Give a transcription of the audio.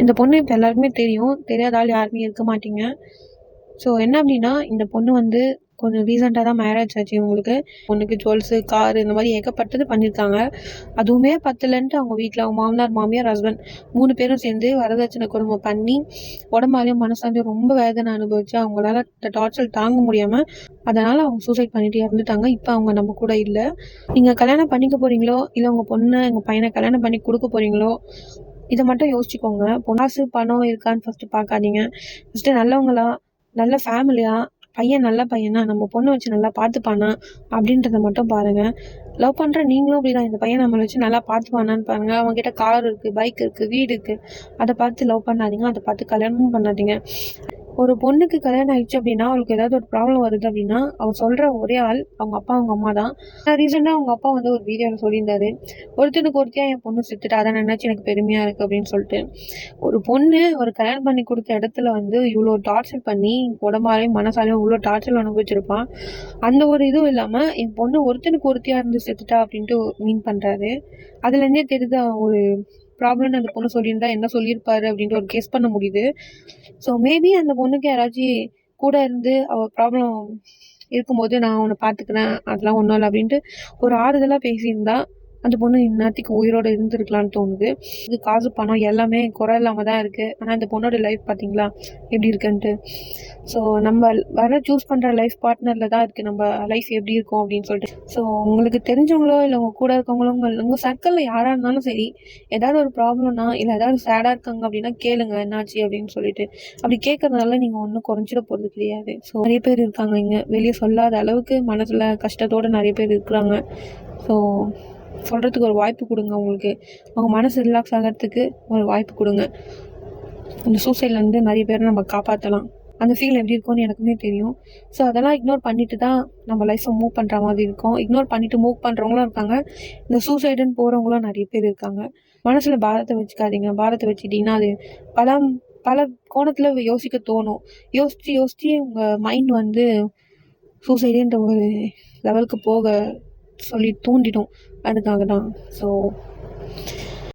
இந்த பொண்ணு இப்போ எல்லாருக்குமே தெரியும். தெரியாத ஆள் யாருமே இருக்க மாட்டீங்க. ஸோ என்ன அப்படின்னா, இந்த பொண்ணு வந்து கொஞ்சம் ரீசெண்டாக தான் மேரேஜ் ஆச்சு இவங்களுக்கு. பொண்ணுக்கு ஜுவல்ஸு, காரு இந்த மாதிரி ஏகப்பட்டது பண்ணியிருக்காங்க. அதுவுமே பத்தலன்ட்டு அவங்க வீட்டில் அவங்க மாமனார், மாமியார், ஹஸ்பண்ட் 3 பேரும் சேர்ந்து வரதட்சணை கொடுமை பண்ணி உடம்பாலையும் மனசாலையும் ரொம்ப வேதனை அனுபவிச்சு அவங்களால இந்த டார்ச்சர் தாங்க முடியாமல் அதனால் அவங்க சூசைட் பண்ணிட்டு இறந்துட்டாங்க. இப்போ அவங்க நம்ம கூட இல்லை. நீங்கள் கல்யாணம் பண்ணிக்க போகிறீங்களோ இல்லை உங்கள் பொண்ணை உங்கள் பையனை கல்யாணம் பண்ணி கொடுக்க போகிறீங்களோ இதை மட்டும் யோசிச்சுக்கோங்க. காசு பணம் இருக்கான்னு ஃபஸ்ட்டு பார்க்காதீங்க. ஃபஸ்ட்டு நல்லவங்களா, நல்ல ஃபேமிலியா, பையன் நல்ல பையனா, நம்ம பொண்ணை வச்சு நல்லா பார்த்துப்பானா அப்படின்றத மட்டும் பாருங்கள். லவ் பண்ணுற நீங்களும் அப்படி தான். இந்த பையன் நம்மளை வச்சு நல்லா பார்த்துப்பானான்னு பாருங்கள். அவங்ககிட்ட கார் இருக்குது, பைக் இருக்குது, வீடு இருக்குது. அதை பார்த்து லவ் பண்ணாதீங்க. அதை பார்த்து கல்யாணமும் பண்ணாதீங்க. ஒரு பொண்ணுக்கு கல்யாணம் ஆயிடுச்சு அப்படின்னா அவளுக்கு ஏதாவது ஒரு ப்ராப்ளம் வருது அப்படின்னா அவள் சொல்கிற ஒரே ஆள் அவங்க அப்பா அவங்க அம்மா தான். ரீசெண்டாக அவங்க அப்பா வந்து ஒரு வீடியோவில் சொல்லியிருந்தாரு, ஒருத்தனுக்கு ஒருத்தியாக என் பொண்ணு செத்துட்டா, அதை நினச்சி எனக்கு பெருமையாக இருக்குது அப்படின்னு சொல்லிட்டு. ஒரு பொண்ணு ஒரு கல்யாணம் பண்ணி கொடுத்த இடத்துல வந்து இவ்வளோ டார்ச்சர் பண்ணி உடம்பாலையும் மனசாலையும் இவ்வளோ டார்ச்சர் அனுபவிச்சிருப்பான். அந்த ஒரு இதுவும் இல்லாமல் என் பொண்ணு ஒருத்தனுக்கு ஒருத்தியாக இருந்து செத்துட்டா அப்படின்ட்டு மீன் பண்ணுறாரு. அதுலேருந்தே தெரியுது ஒரு ப்ராப்ளம்னு அந்த பொண்ணு சொல்லியிருந்தா என்ன சொல்லியிருப்பாரு அப்படின்ட்டு ஒரு கெஸ் பண்ண முடியுது. ஸோ மேபி அந்த பொண்ணுக்கு யாராச்சும் கூட இருந்து அவள் ப்ராப்ளம் இருக்கும்போது நான் உன்னை பார்த்துக்கிறேன், அதெல்லாம் ஒன்றும் இல்லை அப்படின்ட்டு ஒரு ஆறுதலாக பேசியிருந்தா அந்த பொண்ணு இந்நேரத்துக்கு உயிரோடு இருந்திருக்கலான்னு தோணுது. இது காசு பணம் எல்லாமே குறை இல்லாமல் தான் இருக்குது. ஆனால் இந்த பொண்ணோட லைஃப் பார்த்தீங்களா எப்படி இருக்குன்ட்டு. ஸோ நம்ம சூஸ் பண்ணுற லைஃப் பார்ட்னரில் தான் இருக்குது நம்ம லைஃப் எப்படி இருக்கும் அப்படின்னு சொல்லிட்டு. ஸோ உங்களுக்கு தெரிஞ்சவங்களோ இல்லை உங்கள் கூட இருக்கவங்களோ உங்கள் சர்க்கிளில் யாராக இருந்தாலும் சரி, ஏதாவது ஒரு ப்ராப்ளம்னா இல்லை ஏதாவது சேடாக இருக்காங்க அப்படின்னா கேளுங்க என்னாச்சு அப்படின்னு சொல்லிட்டு. அப்படி கேட்கறதுனால நீங்கள் ஒன்றும் குறைஞ்சிட போகிறது கிடையாது. ஸோ நிறைய பேர் இருக்காங்க இங்கே, வெளியே சொல்லாத அளவுக்கு மனசில் கஷ்டத்தோடு நிறைய பேர் இருக்கிறாங்க. ஸோ சொல்கிறதுக்கு ஒரு வாய்ப்பு கொடுங்க. அவங்களுக்கு அவங்க மனசு ரிலாக்ஸ் ஆகிறதுக்கு ஒரு வாய்ப்பு கொடுங்க. இந்த சூசைட்லேருந்து நிறைய பேரை நம்ம காப்பாற்றலாம். அந்த ஃபீல் எப்படி இருக்கும்னு எனக்குமே தெரியும். ஸோ அதெல்லாம் இக்னோர் பண்ணிட்டு தான் நம்ம லைஃப்பை மூவ் பண்ணுற மாதிரி இருக்கும். இக்னோர் பண்ணிவிட்டு மூவ் பண்ணுறவங்களும் இருக்காங்க. இந்த சூசைடுன்னு போகிறவங்களும் நிறைய பேர் இருக்காங்க. மனசில் பாரத்தை வச்சுக்காதீங்க. பாரத்தை வச்சுட்டிங்கன்னா அது பல பல கோணத்தில் யோசிக்க தோணும். யோசித்து உங்கள் மைண்ட் வந்து சூசைடுன்ற ஒரு லெவலுக்கு போக சொல்லி தூண்டிடும். அதுக்காக தான். ஸோ